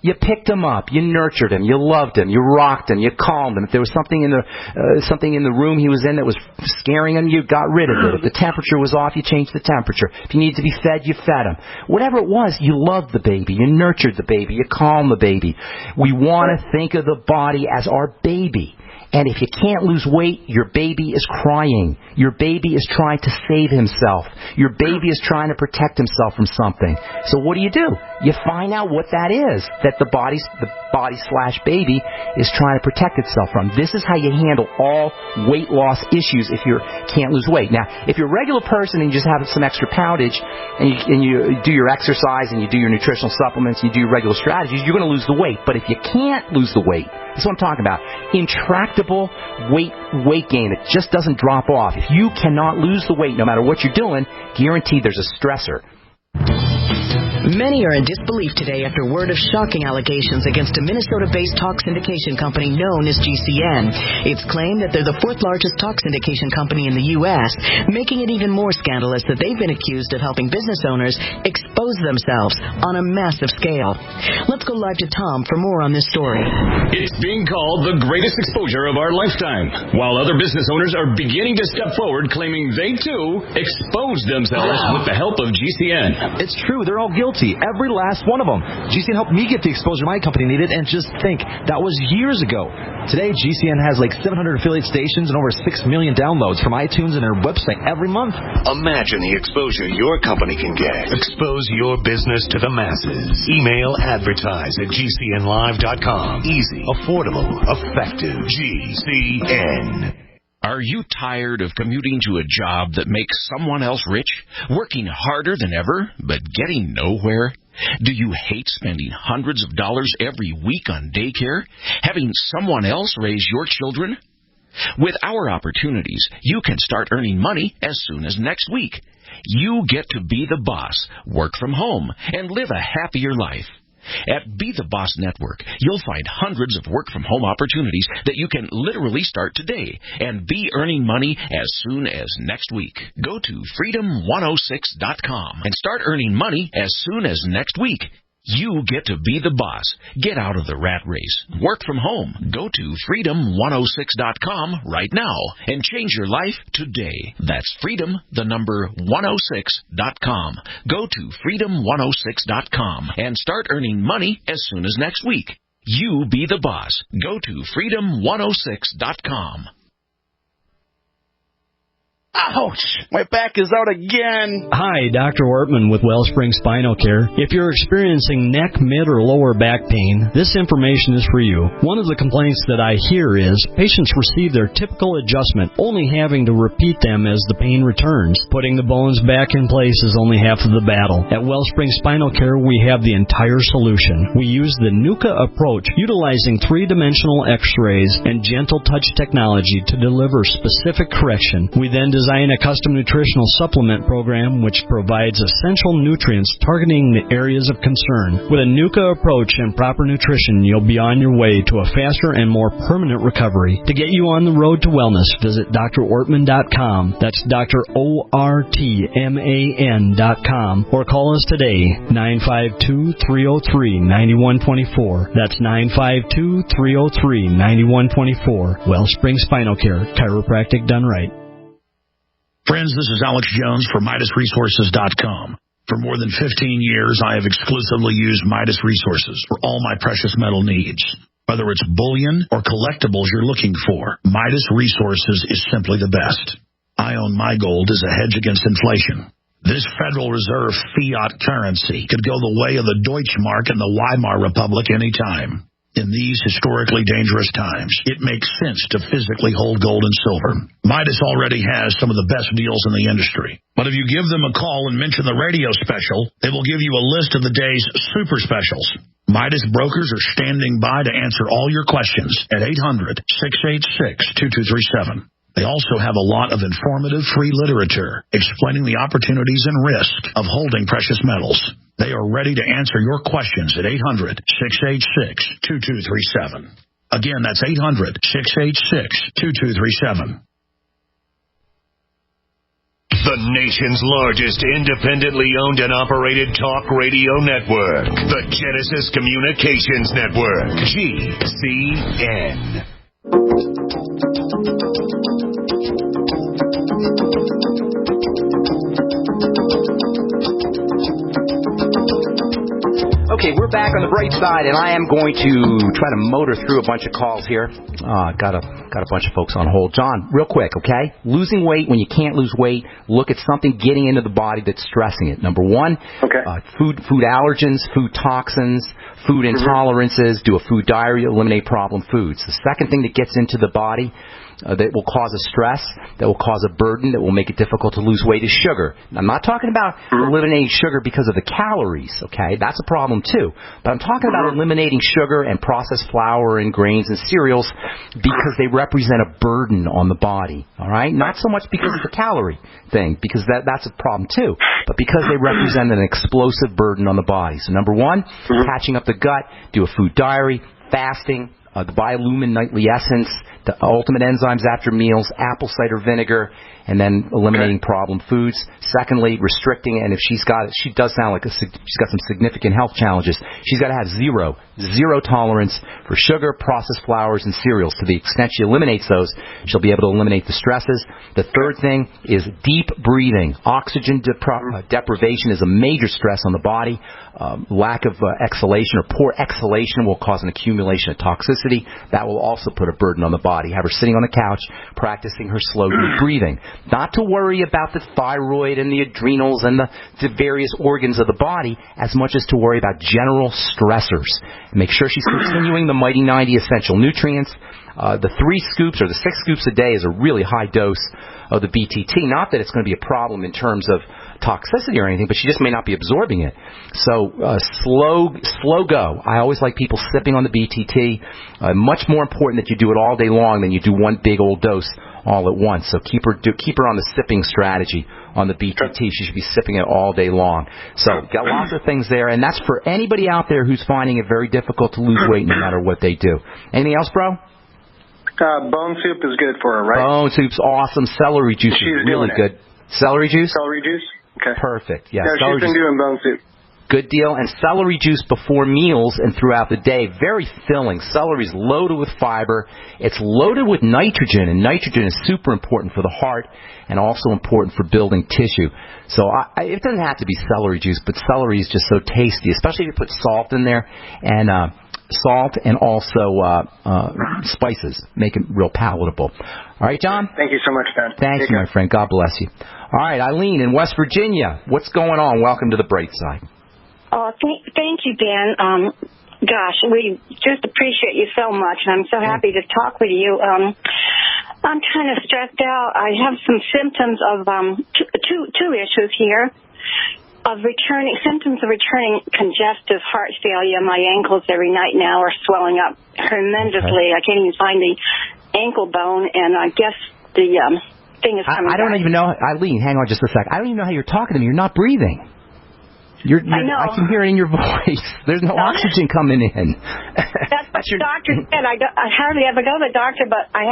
you picked him up, you nurtured him, you loved him, you rocked him, you calmed him. If there was something in the room he was in that was scaring him, you got rid of it. If the temperature was off, you changed the temperature. If he needed to be fed, you fed him. Whatever it was, you loved the baby, you nurtured the baby, you calmed the baby. We want to think of the body as our baby. And if you can't lose weight, your baby is crying. Your baby is trying to save himself. Your baby is trying to protect himself from something. So what do? You find out what that is, that the body/baby is trying to protect itself from. This is how you handle all weight loss issues if you can't lose weight. Now, if you're a regular person and you just have some extra poundage and you do your exercise and you do your nutritional supplements and you do your regular strategies, you're going to lose the weight. But if you can't lose the weight, that's what I'm talking about. Intractable weight gain. It just doesn't drop off. If you cannot lose the weight, no matter what you're doing, guaranteed there's a stressor. Many are in disbelief today after word of shocking allegations against a Minnesota-based tox syndication company known as GCN. It's claimed that they're the fourth largest tox syndication company in the U.S., making it even more scandalous that they've been accused of helping business owners expose themselves on a massive scale. Let's go live to Tom for more on this story. It's being called the greatest exposure of our lifetime, while other business owners are beginning to step forward claiming they, too, exposed themselves with the help of GCN. It's true. They're all guilty. Every last one of them. GCN helped me get the exposure my company needed, and just think, that was years ago. Today, GCN has like 700 affiliate stations and over 6 million downloads from iTunes and their website every month. Imagine the exposure your company can get. Expose your business to the masses. Email advertise@gcnlive.com. Easy, affordable, effective. GCN. Are you tired of commuting to a job that makes someone else rich, working harder than ever, but getting nowhere? Do you hate spending hundreds of dollars every week on daycare, having someone else raise your children? With our opportunities, you can start earning money as soon as next week. You get to be the boss, work from home, and live a happier life. At Be the Boss Network, you'll find hundreds of work-from-home opportunities that you can literally start today and be earning money as soon as next week. Go to freedom106.com and start earning money as soon as next week. You get to be the boss. Get out of the rat race. Work from home. Go to freedom106.com right now and change your life today. That's freedom106.com. Go to freedom106.com and start earning money as soon as next week. You be the boss. Go to freedom106.com. Ouch! My back is out again. Hi, Dr. Ortman with Wellspring Spinal Care. If you're experiencing neck, mid, or lower back pain, this information is for you. One of the complaints that I hear is patients receive their typical adjustment, only having to repeat them as the pain returns. Putting the bones back in place is only half of the battle. At Wellspring Spinal Care, we have the entire solution. We use the NUCA approach, utilizing three-dimensional x-rays and gentle touch technology to deliver specific correction. We then design a custom nutritional supplement program which provides essential nutrients targeting the areas of concern. With a NUCA approach and proper nutrition, you'll be on your way to a faster and more permanent recovery. To get you on the road to wellness, visit drortman.com. That's drortman.com. Or call us today, 952-303-9124. That's 952-303-9124. Wellspring Spinal Care, chiropractic done right. Friends, this is Alex Jones for MidasResources.com. For more than 15 years, I have exclusively used Midas Resources for all my precious metal needs. Whether it's bullion or collectibles you're looking for, Midas Resources is simply the best. I own my gold as a hedge against inflation. This Federal Reserve fiat currency could go the way of the Deutschmark and the Weimar Republic anytime. In these historically dangerous times, it makes sense to physically hold gold and silver. Midas already has some of the best deals in the industry. But if you give them a call and mention the radio special, they will give you a list of the day's super specials. Midas brokers are standing by to answer all your questions at 800-686-2237. They also have a lot of informative free literature explaining the opportunities and risks of holding precious metals. They are ready to answer your questions at 800-686-2237. Again, that's 800-686-2237. The nation's largest independently owned and operated talk radio network. The Genesis Communications Network. GCN. Okay, we're back on the bright side, and I am going to try to motor through a bunch of calls here. Got a bunch of folks on hold. John, real quick, okay? Losing weight when you can't lose weight, look at something getting into the body that's stressing it. Number one, food allergens, food toxins, food intolerances, do a food diary, eliminate problem foods. The second thing that gets into the body that will cause a stress, that will cause a burden, that will make it difficult to lose weight is sugar. I'm not talking about eliminating sugar because of the calories, okay? That's a problem too. But I'm talking about eliminating sugar and processed flour and grains and cereals because they represent a burden on the body, all right? Not so much because of the calorie thing, because that's a problem too, but because they represent an explosive burden on the body. So number one, patching up the gut, do a food diary, fasting, the Biolumin Nightly Essence, the Ultimate Enzymes After Meals, apple cider vinegar, and then eliminating problem foods. Secondly, restricting, and if she does sound like she's got some significant health challenges, she's got to have zero tolerance for sugar, processed flours, and cereals. To the extent she eliminates those, she'll be able to eliminate the stresses. The third thing is deep breathing. Oxygen deprivation is a major stress on the body. Lack of exhalation or poor exhalation will cause an accumulation of toxicity. That will also put a burden on the body. Have her sitting on the couch, practicing her slow deep breathing. Not to worry about the thyroid and the adrenals and the various organs of the body as much as to worry about general stressors. Make sure she's continuing the Mighty 90 essential nutrients. The 3 scoops or the 6 scoops a day is a really high dose of the BTT. Not that it's going to be a problem in terms of toxicity or anything, but she just may not be absorbing it. So slow go. I always like people sipping on the BTT. Much more important that you do it all day long than you do one big old dose all at once. So keep her on the sipping strategy on the BTT. She should be sipping it all day long. So got lots of things there, and that's for anybody out there who's finding it very difficult to lose weight no matter what they do. Anything else, bro? Bone soup is good for her, right? Bone soup's awesome. Celery juice is really good. Celery juice? Celery juice? Okay. Perfect. Yeah, she's been doing bone soup. Good deal. And celery juice before meals and throughout the day, very filling. Celery's loaded with fiber. It's loaded with nitrogen, and nitrogen is super important for the heart and also important for building tissue. So it doesn't have to be celery juice, but celery is just so tasty, especially if you put salt in there. And salt, and also spices. Make it real palatable. All right, John? Thank you so much, Ben. Thank you, my friend. God bless you. All right, Eileen in West Virginia. What's going on? Welcome to the Brightside. Oh, thank you, Dan. Gosh, we just appreciate you so much, and I'm so happy to talk with you. I'm kind of stressed out. I have some symptoms of two issues here. Symptoms of returning congestive heart failure. My ankles every night now are swelling up tremendously. Okay. I can't even find the ankle bone, and I guess the thing is coming I don't back. even know. Eileen, hang on just a sec. I don't even know how you're talking to me. You're not breathing. I know. I can hear it in your voice. There's no oxygen coming in. That's what the doctor said. I hardly ever go to the doctor, but I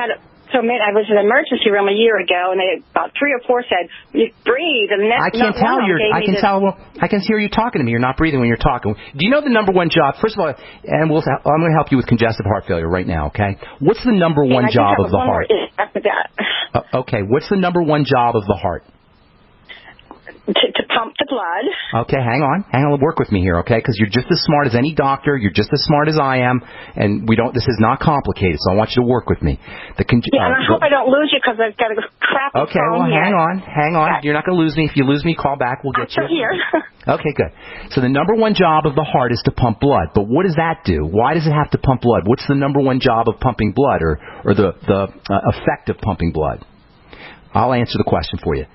was in the emergency room a year ago, and about 3 or 4 said, "You breathe." And I can tell you're. I can tell. Well, I can hear you talking to me. You're not breathing when you're talking. Do you know the number one job? First of all, and I'm going to help you with congestive heart failure right now. Okay. What's the number one job of the heart? After that. Okay. What's the number one job of the heart? To pump the blood. Okay, hang on. Work with me here, okay? Because you're just as smart as any doctor. You're just as smart as I am, and this is not complicated. So I want you to work with me. And I hope I don't lose you because I've got a crappy phone. Okay, well, hang on. Okay. You're not going to lose me. If you lose me, call back. We'll get you. I'm here. Okay, good. So the number one job of the heart is to pump blood. But what does that do? Why does it have to pump blood? What's the number one job of pumping blood, or the effect of pumping blood? I'll answer the question for you.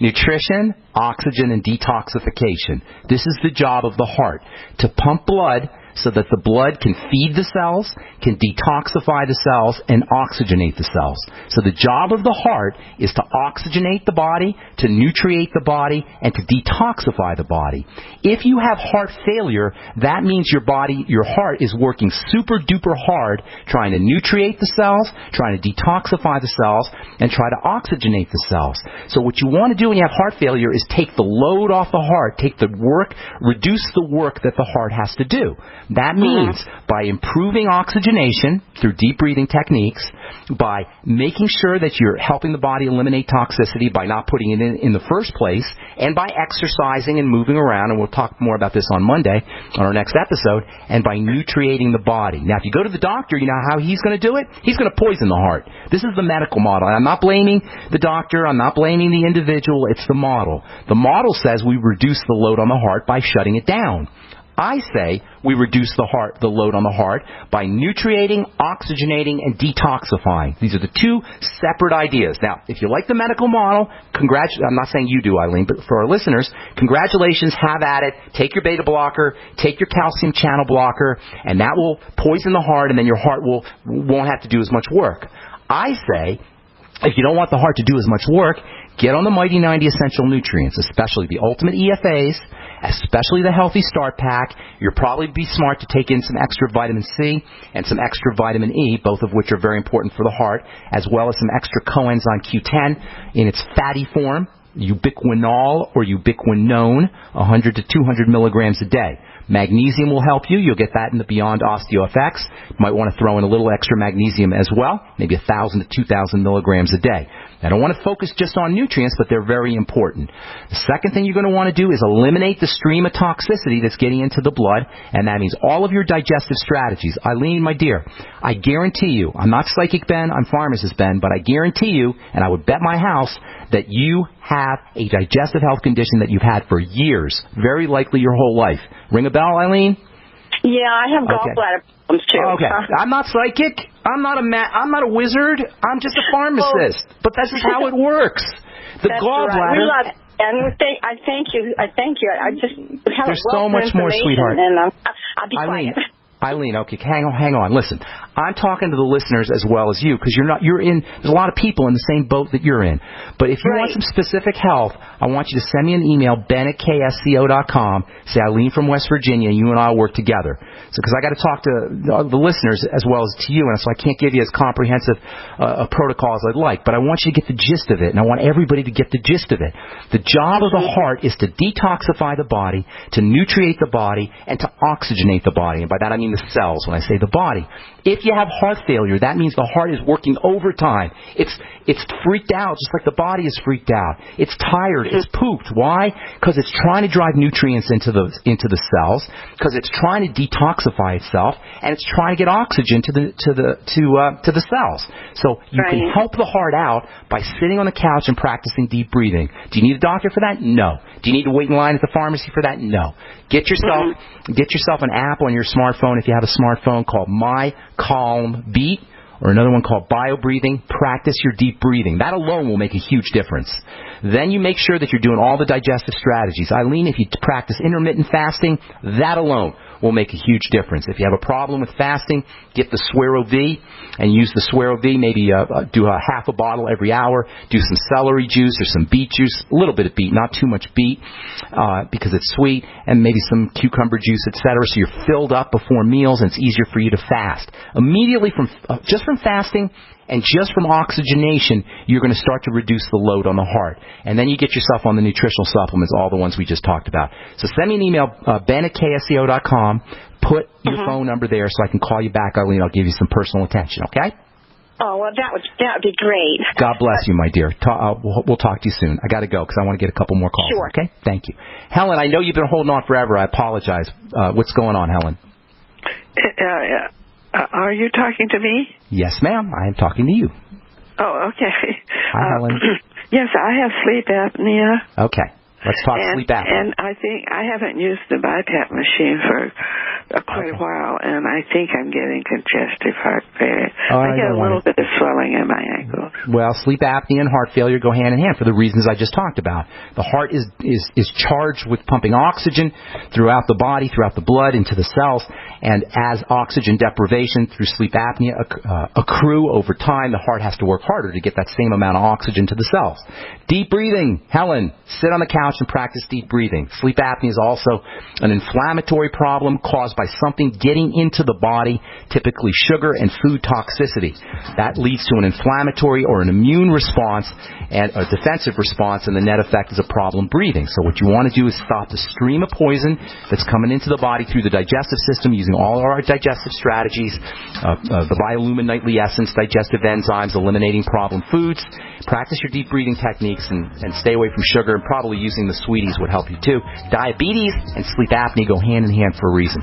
Nutrition, oxygen, and detoxification. This is the job of the heart, to pump blood so that the blood can feed the cells, can detoxify the cells, and oxygenate the cells. So the job of the heart is to oxygenate the body, to nutriate the body, and to detoxify the body. If you have heart failure, that means your heart is working super duper hard trying to nutriate the cells, trying to detoxify the cells, and try to oxygenate the cells. So what you want to do when you have heart failure is take the load off the heart, reduce the work that the heart has to do. That means by improving oxygenation through deep breathing techniques, by making sure that you're helping the body eliminate toxicity by not putting it in the first place, and by exercising and moving around, and we'll talk more about this on Monday on our next episode, and by nutriating the body. Now, if you go to the doctor, you know how he's going to do it? He's going to poison the heart. This is the medical model. I'm not blaming the doctor. I'm not blaming the individual. It's the model. The model says we reduce the load on the heart by shutting it down. I say we reduce the load on the heart by nutriating, oxygenating, and detoxifying. These are the two separate ideas. Now, if you like the medical model, I'm not saying you do, Eileen, but for our listeners, congratulations, have at it. Take your beta blocker, take your calcium channel blocker, and that will poison the heart, and then your heart won't have to do as much work. I say, if you don't want the heart to do as much work, get on the Mighty 90 Essential Nutrients, especially the Ultimate EFAs, especially the Healthy Start Pack. You'll probably be smart to take in some extra vitamin C and some extra vitamin E, both of which are very important for the heart, as well as some extra coenzyme Q10 in its fatty form, ubiquinol or ubiquinone, 100 to 200 milligrams a day. Magnesium will help you. You'll get that in the Beyond OsteoFX. You might want to throw in a little extra magnesium as well, maybe 1,000 to 2,000 milligrams a day. I don't want to focus just on nutrients, but they're very important. The second thing you're going to want to do is eliminate the stream of toxicity that's getting into the blood, and that means all of your digestive strategies. Eileen, my dear, I guarantee you, I'm not Psychic Ben, I'm Pharmacist Ben, but I guarantee you, and I would bet my house, that you have a digestive health condition that you've had for years, very likely your whole life. Ring a bell, Eileen? Yeah, I have gallbladder problems too. Okay, I'm not psychic. I'm not a wizard. I'm just a pharmacist. But this is how it works. The gallbladder. Right. We love it. And I thank you. I just have there's so much more, sweetheart. And I'll be quiet. Eileen, okay, hang on. Listen, I'm talking to the listeners as well as you, because there's a lot of people in the same boat that you're in. But if you want some specific help, I want you to send me an email, ben@ksco.com, say Eileen from West Virginia, and you and I will work together. So, because I got to talk to the listeners as well as to you, and so I can't give you as comprehensive a protocol as I'd like, but I want you to get the gist of it, and I want everybody to get the gist of it. The job of the heart is to detoxify the body, to nutriate the body, and to oxygenate the body. And by that I mean mean the cells when I say the body. If you have heart failure, that means the heart is working overtime. It's freaked out, just like the body is freaked out. It's tired. It's pooped. Why? Because it's trying to drive nutrients into the cells, because it's trying to detoxify itself, and it's trying to get oxygen to the cells. So you can help the heart out by sitting on the couch and practicing deep breathing. Do you need a doctor for that? No. Do you need to wait in line at the pharmacy for that? No. Get yourself an app on your smartphone if you have a smartphone called My Calm Beat, or another one called Bio Breathing. Practice your deep breathing. That alone will make a huge difference. Then you make sure that you're doing all the digestive strategies. Eileen, if you practice intermittent fasting, that alone will make a huge difference. If you have a problem with fasting, get the Suero V and use the Suero V. Maybe do a half a bottle every hour. Do some celery juice or some beet juice, a little bit of beet, not too much beet because it's sweet, and maybe some cucumber juice, etc. So you're filled up before meals and it's easier for you to fast. Immediately just from fasting and just from oxygenation, you're going to start to reduce the load on the heart. And then you get yourself on the nutritional supplements, all the ones we just talked about. So send me an email, ben@ksco.com. Put your phone number there so I can call you back, Eileen. I'll give you some personal attention, okay? Oh, well, that would be great. God bless you, my dear. We'll talk to you soon. I got to go because I want to get a couple more calls. Sure. Okay? Thank you. Helen, I know you've been holding on forever. I apologize. What's going on, Helen? Are you talking to me? Yes, ma'am. I am talking to you. Oh, okay. Hi, Helen. Yes, I have sleep apnea. Okay. Let's talk sleep apnea. And I think I haven't used the BiPAP machine for quite a while, and I think I'm getting congestive heart failure. I get a little bit of swelling in my ankle. Well, sleep apnea and heart failure go hand in hand for the reasons I just talked about. The heart is charged with pumping oxygen throughout the body, throughout the blood, into the cells, and as oxygen deprivation through sleep apnea accrue over time, the heart has to work harder to get that same amount of oxygen to the cells. Deep breathing. Helen, sit on the couch and practice deep breathing. Sleep apnea is also an inflammatory problem caused by something getting into the body, typically sugar and food toxicity. That leads to an inflammatory or an immune response and a defensive response, and the net effect is a problem breathing. So what you want to do is stop the stream of poison that's coming into the body through the digestive system using all of our digestive strategies, the Biolumin Nightly Essence, digestive enzymes, eliminating problem foods. Practice your deep breathing techniques and stay away from sugar, and probably using the sweeties would help you too. Diabetes and sleep apnea go hand in hand for a reason.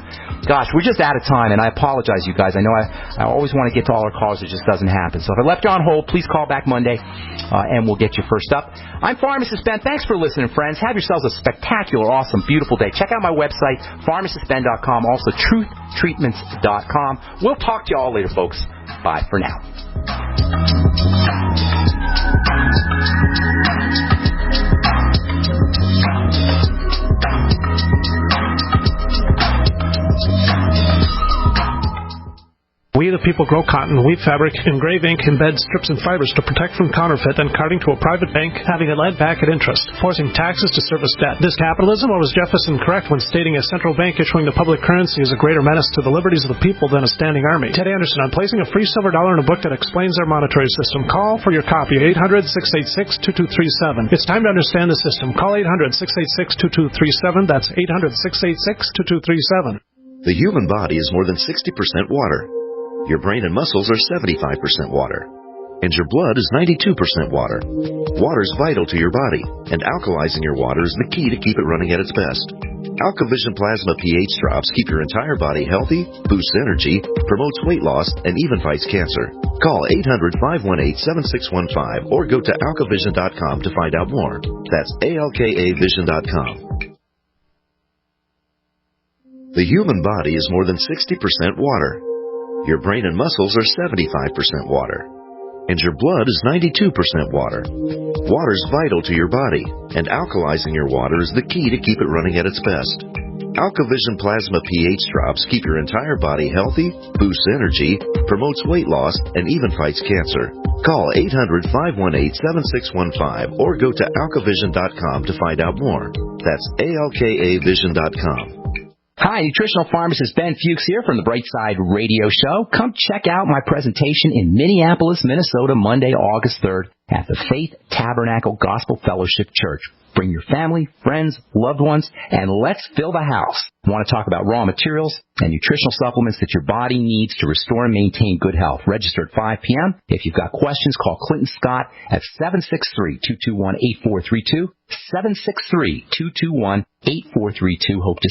Gosh, we're just out of time, and I apologize, you guys. I know I always want to get to all our callers. It just doesn't happen. So if I left you on hold, please call back Monday, and we'll get you first up. I'm Pharmacist Ben. Thanks for listening, friends. Have yourselves a spectacular, awesome, beautiful day. Check out my website, pharmacistben.com, also truthtreatments.com. We'll talk to you all later, folks. Bye for now. We the people grow cotton, weave fabric, engrave ink, embed strips and fibers to protect from counterfeit, then carting to a private bank, having it led back at interest, forcing taxes to service debt. This capitalism, or was Jefferson correct when stating a central bank issuing the public currency is a greater menace to the liberties of the people than a standing army? Ted Anderson, I'm placing a free silver dollar in a book that explains our monetary system. Call for your copy, 800-686-2237. It's time to understand the system. Call 800-686-2237. That's 800-686-2237. The human body is more than 60% water. Your brain and muscles are 75% water. And your blood is 92% water. Water is vital to your body, and alkalizing your water is the key to keep it running at its best. AlkaVision Plasma pH drops keep your entire body healthy, boosts energy, promotes weight loss, and even fights cancer. Call 800-518-7615 or go to alkavision.com to find out more. That's ALKAvision.com. The human body is more than 60% water. Your brain and muscles are 75% water. And your blood is 92% water. Water is vital to your body, and alkalizing your water is the key to keep it running at its best. AlkaVision Plasma pH drops keep your entire body healthy, boosts energy, promotes weight loss, and even fights cancer. Call 800-518-7615 or go to alkavision.com to find out more. That's ALKAvision.com. Hi, nutritional pharmacist Ben Fuchs here from the Brightside radio show. Come check out my presentation in Minneapolis, Minnesota, Monday, August 3rd at the Faith Tabernacle Gospel Fellowship Church. Bring your family, friends, loved ones, and let's fill the house. Want to talk about raw materials and nutritional supplements that your body needs to restore and maintain good health. Register at 5 p.m. If you've got questions, call Clinton Scott at 763-221-8432. 763-221-8432. Hope to